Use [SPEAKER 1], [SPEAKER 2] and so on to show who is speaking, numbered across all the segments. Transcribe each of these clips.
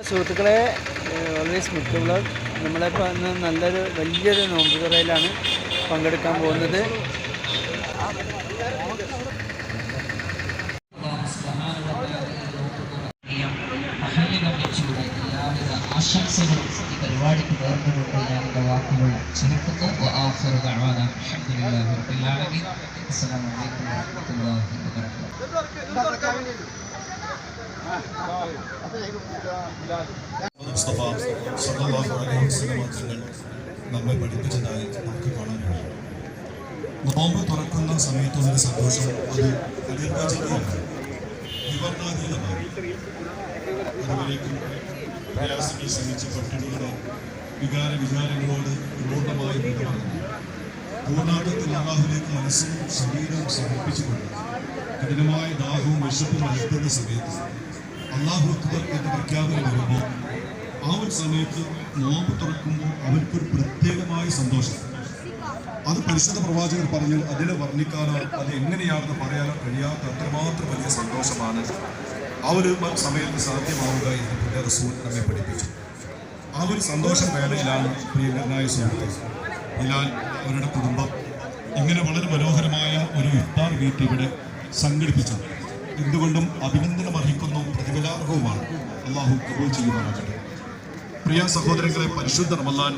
[SPEAKER 1] സുഹൃത്തുക്കളെ, വളരെ Smith vlog. നമ്മളിപ്പോൾ അന്ന് വലിയൊരു നോമ്പ് തുറയിലാണ് പങ്കെടുക്കാൻ പോകുന്നത്.
[SPEAKER 2] ആശംസകളും ഈ പരിപാടിക്ക് നേർന്നുകൊണ്ട് ഞാൻ എൻ്റെ വാക്കുകൾ ചുരുക്കുന്നു. വആഖിറു ദഅവാനാ അൽഹംദുലില്ലാഹി റബ്ബിൽ ആലമീൻ. അസ്സലാമു അലൈക്കും വറഹ്മത്തുള്ളാഹി വബറകാതുഹു.
[SPEAKER 3] മുസ്തഫ സല്ലല്ലാഹു അലൈഹി വസല്ലം തങ്ങൾ നമ്മെ പഠിപ്പിച്ചതായി നമുക്ക് കാണാൻ കഴിയും. നോമ്പ് തുറക്കുന്ന സമയത്തുള്ളൊരു സന്തോഷം അത് അനിർവചനീയമാണ്, വിവർണാതീതമാണ്. അതുവരേക്കും പ്രയാസങ്ങൾ സഹിച്ച് പട്ടിണിയുടെ വികാരങ്ങളോട് പൂർണ്ണമായി ബന്ധപ്പെടുന്നു. പൂർണ്ണാർത്ഥത്തിൽ അല്ലാഹുവിലേക്ക് മനസ്സും ശരീരവും സമർപ്പിച്ചുകൊണ്ട് കഠിനമായ ദാഹവും വിശപ്പും അലട്ടുന്ന സമയത്ത് അല്ലാഹു അക്ബർ എന്ന പ്രഖ്യാപനം വരുമ്പോൾ ആ ഒരു സമയത്ത് നോമ്പ് തുറക്കുമ്പോൾ അവർക്കൊരു പ്രത്യേകമായ സന്തോഷം. അത് പരിശുദ്ധ പ്രവാചകർ പറഞ്ഞു, അതിനെ വർണ്ണിക്കാനോ അത് എങ്ങനെയാണെന്ന് പറയാനോ കഴിയാത്ത അത്രമാത്രം വലിയ സന്തോഷമാണ് ആ ഒരു സമയത്ത് സാധ്യമാവുക എന്ന് പുണ്യ റസൂൽ നമ്മെ പഠിപ്പിച്ചു. ആ ഒരു സന്തോഷം വേളയിലാണ് പ്രിയങ്കരനായ സുഹൃത്ത് ബിലാൽ അവരുടെ കുടുംബം ഇങ്ങനെ വളരെ മനോഹരമായ ഒരു ഇഫ്താർ മീറ്റ് ഇവിടെ സംഘടിപ്പിച്ചത്. എന്തുകൊണ്ടും അഭിനന്ദനം അർഹിക്കുന്നു, പ്രതിഫലാർഹവുമാണ്. അള്ളാഹു കബൂൽ ചെയ്യുമാറാകട്ടെ. പ്രിയ സഹോദരങ്ങളെ, പരിശുദ്ധ റമളാൻ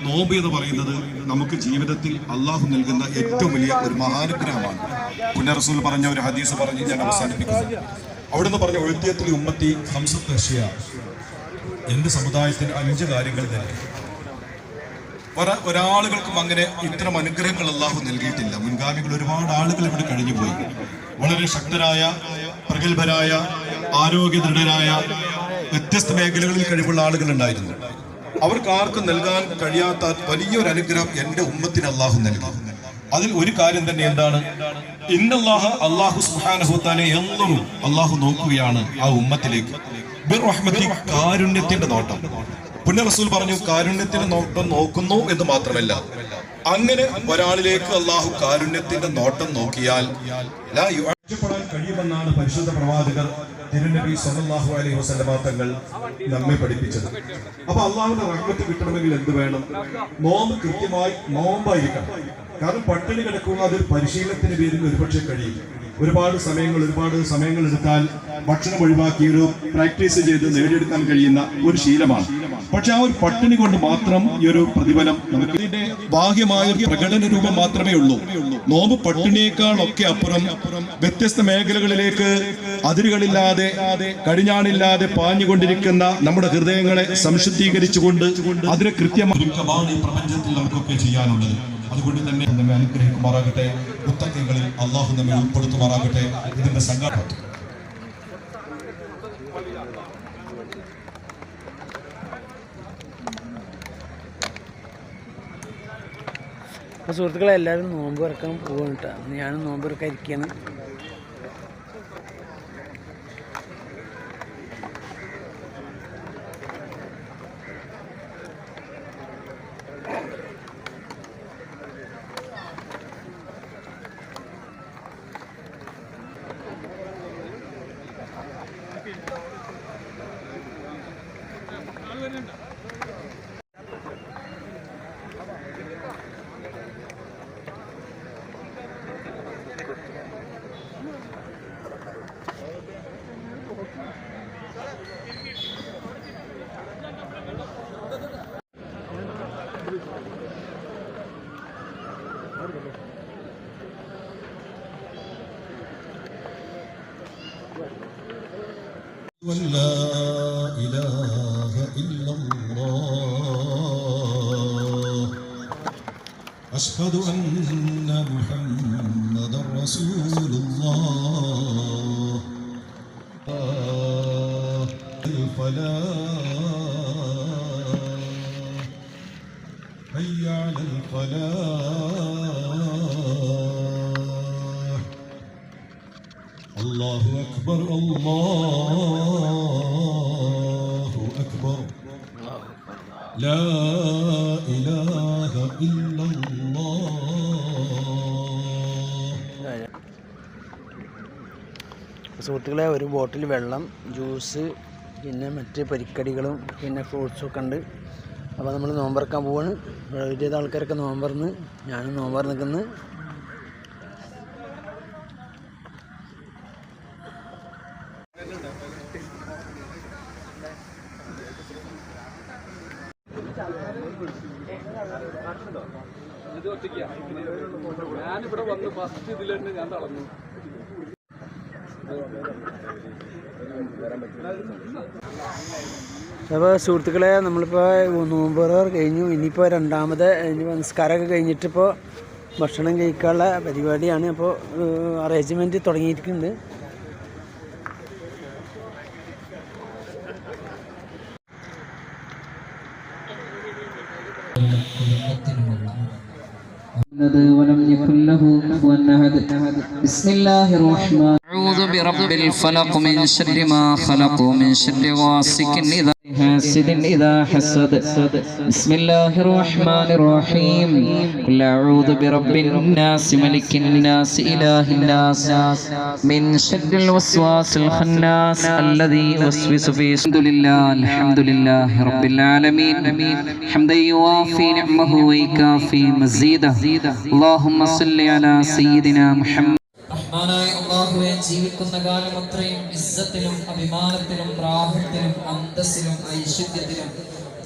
[SPEAKER 3] നോമ്പ് എന്ന് പറയുന്നത് നമുക്ക് ജീവിതത്തിൽ അള്ളാഹു നൽകുന്ന ഏറ്റവും വലിയ ഒരു മഹാനുഗ്രഹമാണ്. പുണ്യ റസൂൽ പറഞ്ഞ ഒരു ഹദീസ് പറഞ്ഞ് ഞാൻ അവസാനിപ്പിക്കുന്നു. അവിടുന്ന് പറഞ്ഞ ഒഴുത്തിയത്തിൽ ഉമ്മത്തി ഹംസത്ത് അഷ്യ, എന്റെ സമുദായത്തിന് 5 കാര്യങ്ങൾ നൽകി. ഒരാളുകൾക്കും അങ്ങനെ ഇത്തരം അനുഗ്രഹങ്ങൾ അള്ളാഹു നൽകിയിട്ടില്ല. മുൻഗാമികൾ ഒരുപാട് ആളുകൾ ഇവിടെ കഴിഞ്ഞുപോയി. വളരെ ശക്തരായ, പ്രഗത്ഭരായ, ആരോഗ്യദൃഢരായ, വ്യത്യസ്ത മേഖലകളിൽ കഴിവുള്ള ആളുകൾ ഉണ്ടായിരുന്നു. അവർക്ക് ആർക്കും നൽകാൻ കഴിയാത്ത വലിയൊരു അനുഗ്രഹം എന്റെ ഉമ്മത്തിന് അള്ളാഹു നൽകി. അതിൽ ഒരു കാര്യം തന്നെ എന്താണ്? അള്ളാഹു സുബ്ഹാനഹു വ തആല യൻദുറു, അള്ളാഹു നോക്കുകയാണ് ആ ഉമ്മത്തിലേക്ക്. ബിർറഹ്മതി, കാരുണ്യത്തിന്റെ നോട്ടം. പുണ്യ റസൂൽ പറഞ്ഞു, കാരുണ്യത്തിന്റെ നോട്ടം നോക്കുന്നു എന്ന് മാത്രമല്ല, അങ്ങനെ ഒരാളിലേക്ക് അള്ളാഹു കാരുണ്യത്തിന്റെ നോട്ടം നോക്കിയാൽ രക്ഷപ്പെടാൻ കഴിയുമെന്നാണ് പരിശുദ്ധ പ്രവാചകർ തിരുനബി സല്ലല്ലാഹു അലൈഹി വസല്ലം തങ്ങൾ നമ്മെ പഠിപ്പിച്ചത്. അപ്പൊ അള്ളാഹുവിന്റെ റഹ്മത്ത് കിട്ടണമെങ്കിൽ എന്ത് വേണം? നോമ്പ് കൃത്യമായി നോമ്പായിരിക്കണം. കാരണം പട്ടിണി കിടക്കുക അതൊരു പരിശീലനത്തിന് പേരിൽ ഒരുപക്ഷെ കഴിയും. ഒരുപാട് സമയങ്ങൾ എടുത്താൽ ഭക്ഷണം ഒഴിവാക്കി ഒരു പ്രാക്ടീസ് ചെയ്ത് നേടിയെടുക്കാൻ കഴിയുന്ന ഒരു ശീലമാണ്. പക്ഷെ ആ ഒരു പട്ടിണി കൊണ്ട് മാത്രം ഈ ഒരു പ്രതിഫലം നമുക്ക് ഇതിന്റെ ബാഹ്യമായ ഒരു പ്രകടന രൂപം മാത്രമേ ഉള്ളൂ. നോമ്പ് പട്ടിണിയേക്കാൾ ഒക്കെ അപ്പുറം വ്യത്യസ്ത മേഖലകളിലേക്ക് അതിരുകളില്ലാതെ, കടിഞ്ഞാണില്ലാതെ പാഞ്ഞുകൊണ്ടിരിക്കുന്ന നമ്മുടെ ഹൃദയങ്ങളെ സംശുദ്ധീകരിച്ചുകൊണ്ട് അതിനെ കൃത്യമായി ഈ പ്രപഞ്ചത്തിൽ നമുക്കൊക്കെ ചെയ്യാനുള്ളത്. അതുകൊണ്ട് തന്നെ നമ്മെ അനുഗ്രഹിക്കുമാറാകട്ടെ. മുത്തഖീങ്ങളിൽ അള്ളാഹു നമ്മെ ഉൾപ്പെടുത്തുമാറാകട്ടെ. ഇതിന്റെ സംഘാടനം
[SPEAKER 1] അപ്പോൾ സുഹൃത്തുക്കളെ, എല്ലാവരും നോമ്പ് തുറക്കാൻ പോകും കേട്ടോ. ഞാനും നോമ്പ് തുറക്കാൻ ഇരിക്കുകയാണ്.
[SPEAKER 3] لا إله إلا الله أشهد أن محمدا رسول الله الفلاح حي على الفلاح الله أكبر الله أكبر لا إله إلا الله.
[SPEAKER 1] സുഹൃത്തുക്കളെ, ഒരു ബോട്ടിൽ വെള്ളം, ജ്യൂസ്, പിന്നെ മറ്റ് പൊരിക്കടികളും പിന്നെ ഫ്രൂട്ട്സും ഒക്കെ ഉണ്ട്. അപ്പോൾ നമ്മൾ നോമ്പറക്കാൻ പോവാണ്. ഒരുവിധ ആൾക്കാരൊക്കെ നോമ്പറന്ന്, ഞാനും നോമ്പർ നിൽക്കുന്നു.
[SPEAKER 4] ഞാനിവിടെ വന്ന് ഫസ്റ്റ് ഇതിൽ തന്നെ ഞാൻ തളർന്നു.
[SPEAKER 1] അപ്പോൾ സുഹൃത്തുക്കളെ, നമ്മളിപ്പോൾ നോമ്പുറ കഴിഞ്ഞു. ഇനിയിപ്പോൾ രണ്ടാമത് നിസ്കാരമൊക്കെ കഴിഞ്ഞിട്ടിപ്പോൾ ഭക്ഷണം കഴിക്കാനുള്ള പരിപാടിയാണ്. അപ്പോൾ അറേഞ്ച്മെൻറ്റ് തുടങ്ങിയിട്ടുണ്ട്.
[SPEAKER 2] ولم يكن له كفوا أحد. بسم الله الرحمن أعوذ برب الفلق من شر ما خلق ومن شر غاسق إذا حاسد إذا حسد. بسم الله الرحمن الرحيم. قل أعوذ برب الناس ملك الناس إله الناس من شر الوسواس الخناس الذي يوسوس في الحمد لله رب العالمين حمدا يوافي نعمه ويكافي مزيده. اللهم صل على سيدنا محمد. റഹ്മാനായ അല്ലാഹുവേ, ജീവിക്കുന്ന കാലം അത്രയും ഇസ്സത്തിലും അഭിമാനത്തിലും റാഹത്തിലും അന്തസ്സിലും ഐശ്വര്യത്തിലും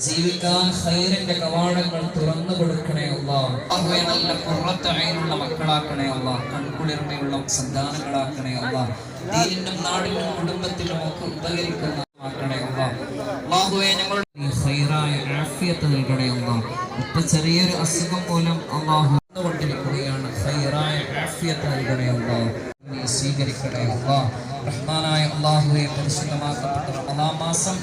[SPEAKER 2] ജീവിക്കാൻ ഖൈറിന്റെ കവാടങ്ങൾ തുറന്നു കൊടുക്കണേ അല്ലാഹ്. അല്ലാഹുവേ, നല്ല ഖുർറത്ത് ഐനുള്ള മക്കളാക്കണേ അല്ലാഹ്. കൺകുളിർമയുള്ള സന്താനങ്ങളാക്കണേ അല്ലാഹ്. ദീനിനും നാടിനും കുടുംബത്തിനും ഒക്കെ ഉപകരിക്കുന്നതാക്കണേ അല്ലാഹ്. അല്ലാഹുവേ, ഞങ്ങളുടെ ഖൈറായ ആഫിയത്ത് നൽകണേ അല്ലാഹ്. ഒറ്റ ചെറിയൊരു അസുഖം മൂലം അല്ലാഹു കൊണ്ടിരിക്കുകയാണ്. ഖൈറായ ആഫിയത്ത് നൽകണേ അല്ലാഹ്. നീ സ്വീകരിക്കണേ അല്ലാഹ്. റഹ്മാനായ അല്ലാഹുവേ, പരിശുദ്ധമാക്കപ്പെട്ട റമദാൻ മാസം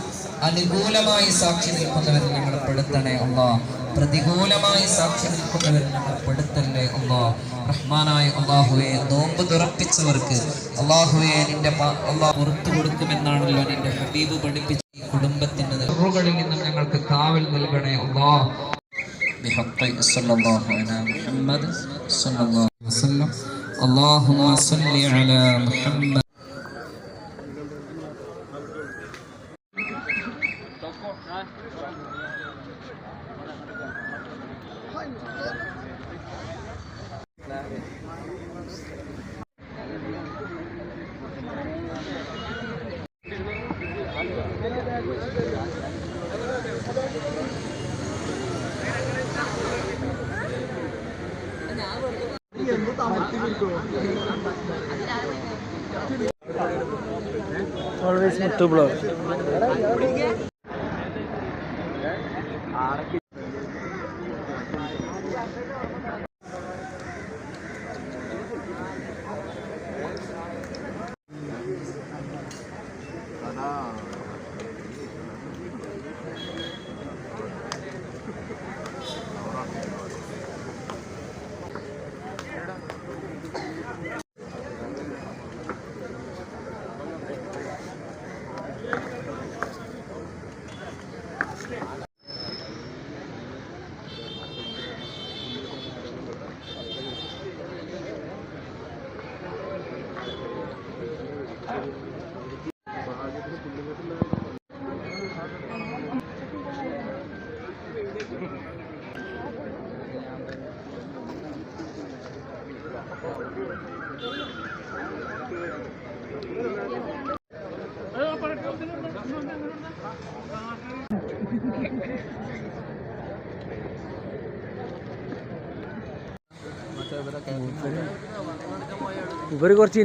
[SPEAKER 2] അനുകൂലമായി സാക്ഷി നിൽക്കുന്നവരിൽ ഞങ്ങൾ പെടുത്തണേ അല്ലാഹ്. പ്രതികൂലമായി സാക്ഷി നിൽക്കുന്നവരിൽ ഞങ്ങൾ പെടുത്തല്ലേ അല്ലാഹ്. റഹ്മാനായ അല്ലാഹുവേ, നോമ്പ് തുറപ്പിച്ചവർക്ക് അല്ലാഹുവേ നിന്റെ അല്ലാഹ് പുറത്തു കൊടുക്കുമെന്നാണല്ലോ നിന്റെ ഹബീബ് പഠിപ്പിച്ച ഈ കുടുംബത്തിന്റെ നെറുകളിൽ നിന്നും ഞങ്ങൾക്ക് കാവൽ നൽകണേ അല്ലാഹ്. بحق صلى الله على محمد صلى الله عليه وسلم. اللهم صل على محمد.
[SPEAKER 1] Always Muttu Blog. ഇവർ കുറച്ച്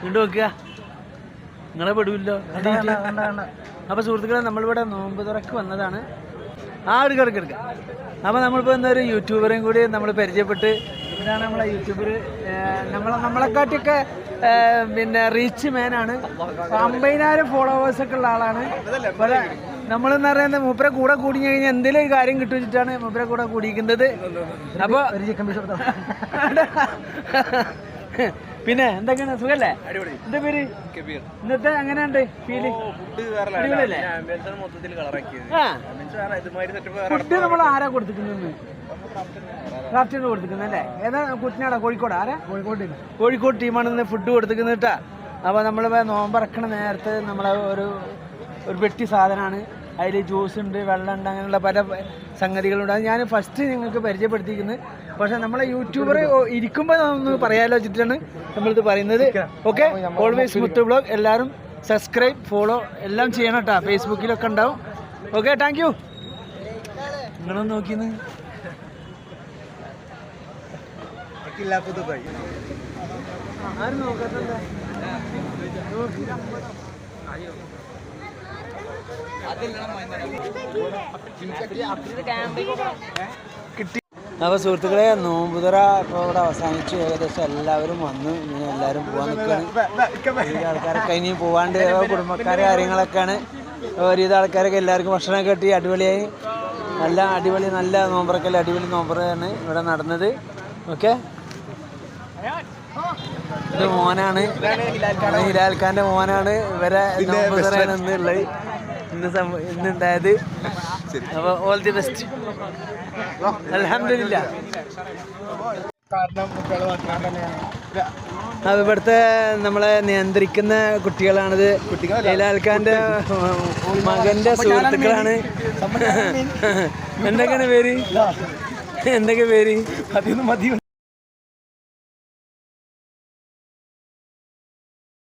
[SPEAKER 1] ഇങ്ങോട്ട് നോക്കുക, നിങ്ങളെ പെടില്ലോ. അപ്പോൾ സുഹൃത്തുക്കളെ, നമ്മളിവിടെ നോമ്പ് തുറക്ക് വന്നതാണ്. എടുക്കുക. അപ്പോൾ നമ്മളിപ്പോൾ ഇന്നൊരു യൂട്യൂബറേയും കൂടി നമ്മൾ പരിചയപ്പെട്ട്, ഇതാണ് നമ്മളെ യൂട്യൂബർ. നമ്മളെക്കാട്ടിയൊക്കെ പിന്നെ റീച്ച് മാനാണ്. 50,000 ഫോളോവേഴ്സൊക്കെ ഉള്ള ആളാണ്. അപ്പോൾ നമ്മളെന്ന് പറയുന്നത് മൂപ്പരെ കൂടെ കൂടി കഴിഞ്ഞാൽ എന്തെങ്കിലും കാര്യം കിട്ടും വെച്ചിട്ടാണ് മൂപ്പരെ കൂടെ കൂടിയിരിക്കുന്നത്. അപ്പോൾ പിന്നെ എന്തൊക്കെയാണ്, സുഖല്ലേ? എന്താ പേര്? ഇന്നത്തെ എങ്ങനെയുണ്ട് ഫീല്? ഫുഡ് നമ്മൾ ആരാ കൊടുത്തിട്ടുണ്ട്? ക്രാഫ്റ്റിന് കൊടുത്തിരിക്കുന്നല്ലേ? ഏതാ കുട്ടനാടാ? കോഴിക്കോട്? ആരാ? കോഴിക്കോട് ടീമാണ് ഇന്ന് ഫുഡ് കൊടുത്തിരിക്കുന്നത് കേട്ടാ. അപ്പോൾ നമ്മൾ നോമ്പറക്കണ നേരത്തെ നമ്മളെ ഒരു പെട്ടി സാധനമാണ്. അതിൽ ജ്യൂസ് ഉണ്ട്, വെള്ളമുണ്ട്, അങ്ങനെയുള്ള പല സംഗതികളുണ്ട്. അത് ഞാൻ ഫസ്റ്റ് നിങ്ങൾക്ക് പരിചയപ്പെടുത്തിയിരിക്കുന്നത്. പക്ഷേ നമ്മളെ യൂട്യൂബർ ഇരിക്കുമ്പോൾ ഒന്ന് പറയാമല്ലോ വെച്ചിട്ടാണ് നമ്മളിത് പറയുന്നത്. ഓക്കെ, ഓൾവേസ് മുത്ത് വ്ളോഗ്. എല്ലാവരും സബ്സ്ക്രൈബ്, ഫോളോ എല്ലാം ചെയ്യണം കേട്ടോ. ഫേസ്ബുക്കിലൊക്കെ ഉണ്ടാവും. Okay, thank you. നിങ്ങളൊന്ന് നോക്കിയെന്ന് ആരും നോക്കാത്തല്ലേ? കിട്ടി. അപ്പോൾ സുഹൃത്തുക്കളെ, നോമ്പുതുറ ഇപ്പോൾ ഇവിടെ അവസാനിച്ചു. ഏകദേശം എല്ലാവരും വന്നു. ഇങ്ങനെ എല്ലാവരും പോകാൻ നിൽക്കുകയാണ്. ആൾക്കാരൊക്കെ ഇനി പോവാണ്ട് കുടുംബക്കാരെ കാര്യങ്ങളൊക്കെയാണ്. ഒരുവിധ ആൾക്കാരൊക്കെ എല്ലാവർക്കും ഭക്ഷണമൊക്കെ കിട്ടി. അടിപൊളിയായി, നല്ല അടിപൊളി, നല്ല നോമ്പറക്കല്ല, അടിപൊളി നോമ്പറാണ് ഇവിടെ നടന്നത്. ഓക്കെ, ഇത് മോനാണ്, ഹിലാൽ ഖാൻ്റെ മോനാണ്. ഇവരെ നോമ്പുതുറയാണ് ഇന്നുള്ളത്, ഇന്നുണ്ടായത്. അപ്പോൾ ഓൾ ദി ബെസ്റ്റ്. അൽഹംദുലില്ലാ. അത് ഇവിടുത്തെ നമ്മളെ നിയന്ത്രിക്കുന്ന കുട്ടികളാണിത്. ഹിലാൽ ഖാൻ്റെ മകൻ്റെ സുഹൃത്തുക്കളാണ്. എന്തൊക്കെയാണ് പേര്?